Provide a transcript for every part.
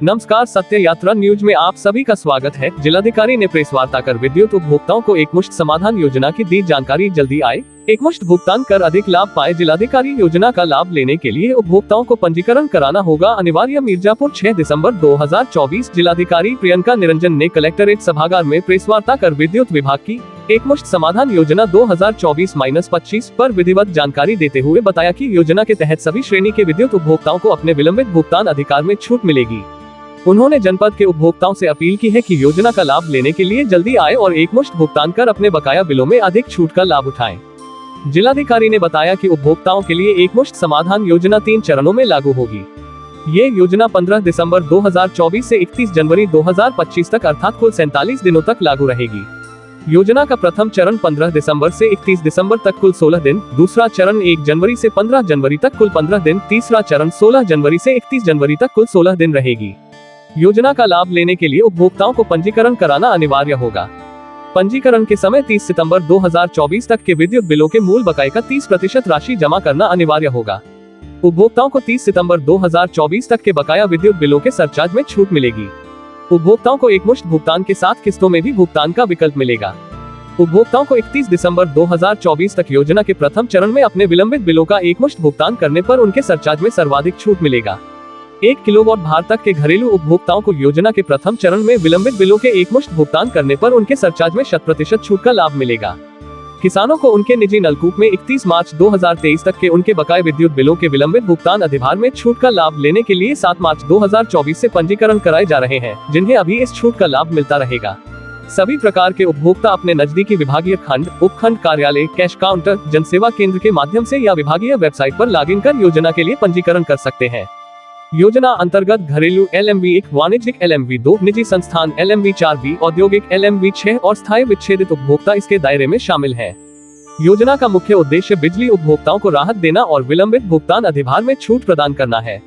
नमस्कार, सत्य यात्रा न्यूज में आप सभी का स्वागत है। जिलाधिकारी ने प्रेस वार्ता कर विद्युत उपभोक्ताओं को एकमुश्त समाधान योजना की दी जानकारी। जल्दी आए, एकमुश्त भुगतान कर अधिक लाभ पाए। जिलाधिकारी योजना का लाभ लेने के लिए उपभोक्ताओं को पंजीकरण कराना होगा अनिवार्य। मिर्जापुर 6 दिसंबर 2024। जिलाधिकारी प्रियंका निरंजन ने कलेक्टरेट सभागार में प्रेस वार्ता कर विद्युत विभाग की एकमुश्त समाधान योजना 2024-25 पर विधिवत जानकारी देते हुए बताया कि योजना के तहत सभी श्रेणी के विद्युत उपभोक्ताओं को अपने विलंबित भुगतान अधिकार में छूट मिलेगी। उन्होंने जनपद के उपभोक्ताओं से अपील की है कि योजना का लाभ लेने के लिए जल्दी आए और एकमुश्त भुगतान कर अपने बकाया बिलों में अधिक छूट का लाभ उठाएं। जिलाधिकारी ने बताया कि उपभोक्ताओं के लिए एकमुश्त समाधान योजना 3 चरणों में लागू होगी। ये योजना 15 दिसंबर 2024 से 31 जनवरी 2025 तक अर्थात कुल 47 दिनों तक लागू रहेगी। योजना का प्रथम चरण 15 दिसंबर से 31 दिसंबर तक कुल 16 दिन, दूसरा चरण 1 जनवरी से 15 जनवरी तक कुल 15 दिन, तीसरा चरण 16 जनवरी से 31 जनवरी तक कुल 16 दिन रहेगी। योजना का लाभ लेने के लिए उपभोक्ताओं को पंजीकरण कराना अनिवार्य होगा। पंजीकरण के समय 30 सितंबर 2024 तक के विद्युत बिलों के मूल बकाये का 30% राशि जमा करना अनिवार्य होगा। उपभोक्ताओं को 30 सितंबर 2024 तक के बकाया विद्युत बिलों के सरचार्ज में छूट मिलेगी। उपभोक्ताओं को एकमुश्त भुगतान के साथ किस्तों में भी भुगतान का विकल्प मिलेगा। उपभोक्ताओं को 31 दिसंबर 2024 तक योजना के प्रथम चरण में अपने विलंबित बिलों का एकमुश्त भुगतान करने पर उनके सरचार्ज में सर्वाधिक छूट मिलेगा। 1 किलोवाट भार तक के घरेलू उपभोक्ताओं को योजना के प्रथम चरण में विलंबित बिलों के एकमुश्त भुगतान करने पर उनके सरचार्ज में 100% छूट का लाभ मिलेगा। किसानों को उनके निजी नलकूप में 31 मार्च 2023 तक के उनके बकाये विद्युत बिलों के विलंबित भुगतान अधिभार में छूट का लाभ लेने के लिए 7 मार्च 2024 से पंजीकरण कराए जा रहे हैं, जिन्हें अभी इस छूट का लाभ मिलता रहेगा। सभी प्रकार के उपभोक्ता अपने नजदीकी विभागीय खंड, उपखंड कार्यालय, कैश काउंटर, जनसेवा केंद्र के माध्यम से या विभागीय वेबसाइट पर लॉगिन कर योजना के लिए पंजीकरण कर सकते हैं। योजना अंतर्गत घरेलू LMV 1, वाणिज्यिक LMV 2, निजी संस्थान LMV 4B, औद्योगिक LMV 6 और स्थायी विच्छेदित उपभोक्ता इसके दायरे में शामिल हैं। योजना का मुख्य उद्देश्य बिजली उपभोक्ताओं को राहत देना और विलंबित भुगतान अधिभार में छूट प्रदान करना है।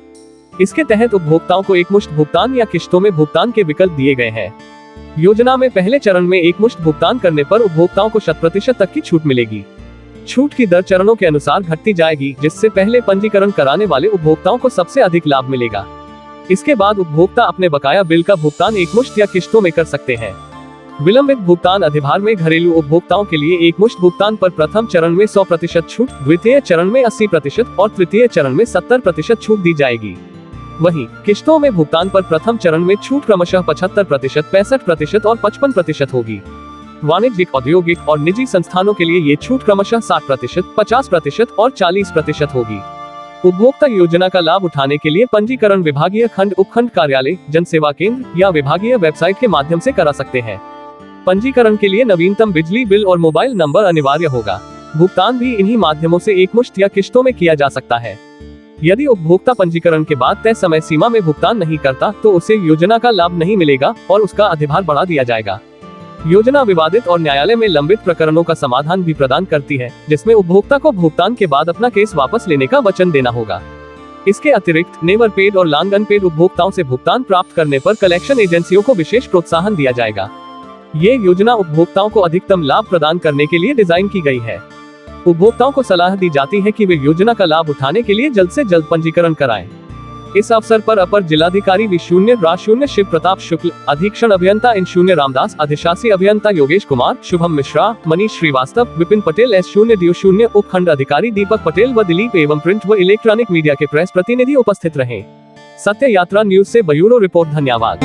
इसके तहत उपभोक्ताओं को एकमुश्त भुगतान या किश्तों में भुगतान के विकल्प दिए गए हैं। योजना में पहले चरण में एकमुश्त भुगतान करने पर उपभोक्ताओं को 100% तक की छूट मिलेगी। छूट की दर चरणों के अनुसार घटती जाएगी, जिससे पहले पंजीकरण कराने वाले उपभोक्ताओं को सबसे अधिक लाभ मिलेगा। इसके बाद उपभोक्ता अपने बकाया बिल का भुगतान एकमुश्त या किश्तों में कर सकते हैं। विलंबित भुगतान अधिभार में घरेलू उपभोक्ताओं के लिए एकमुश्त भुगतान पर प्रथम चरण में 100% छूट, द्वितीय चरण में 80% और तृतीय चरण में 70% छूट दी जाएगी। वहीं किश्तों में भुगतान पर प्रथम चरण में छूट क्रमशः 75%, 65% और 55% होगी। वाणिज्यिक, औद्योगिक और निजी संस्थानों के लिए ये छूट क्रमशः 60%, 50% और 40% होगी। उपभोक्ता योजना का लाभ उठाने के लिए पंजीकरण विभागीय खंड, उपखंड कार्यालय, जनसेवा केंद्र या विभागीय वेबसाइट के माध्यम से करा सकते हैं। पंजीकरण के लिए नवीनतम बिजली बिल और मोबाइल नंबर अनिवार्य होगा। भुगतान भी इन्हीं माध्यमों से एकमुश्त या किश्तों में किया जा सकता है। यदि उपभोक्ता पंजीकरण के बाद तय समय सीमा में भुगतान नहीं करता तो उसे योजना का लाभ नहीं मिलेगा और उसका अधिभार बढ़ा दिया जाएगा। योजना विवादित और न्यायालय में लंबित प्रकरणों का समाधान भी प्रदान करती है, जिसमें उपभोक्ता को भुगतान के बाद अपना केस वापस लेने का वचन देना होगा। इसके अतिरिक्त नेवर पेड और लॉन्ग अनपेड उपभोक्ताओं से भुगतान प्राप्त करने पर कलेक्शन एजेंसियों को विशेष प्रोत्साहन दिया जाएगा। ये योजना उपभोक्ताओं को अधिकतम लाभ प्रदान करने के लिए डिजाइन की गई है। उपभोक्ताओं को सलाह दी जाती है कि वे योजना का लाभ उठाने के लिए जल्द से जल्द पंजीकरण कराएं। इस अवसर पर अपर जिलाधिकारी V0-0 शिव प्रताप शुक्ल, अधीक्षण अभियंता N0 रामदास, अधिशासी अभियंता योगेश कुमार, शुभम मिश्रा, मनीष श्रीवास्तव, विपिन पटेल, S0-0 उपखंड अधिकारी दीपक पटेल व दिलीप एवं प्रिंट व इलेक्ट्रॉनिक मीडिया के प्रेस प्रतिनिधि उपस्थित रहे। सत्य यात्रा न्यूज से ब्यूरो रिपोर्ट। धन्यवाद।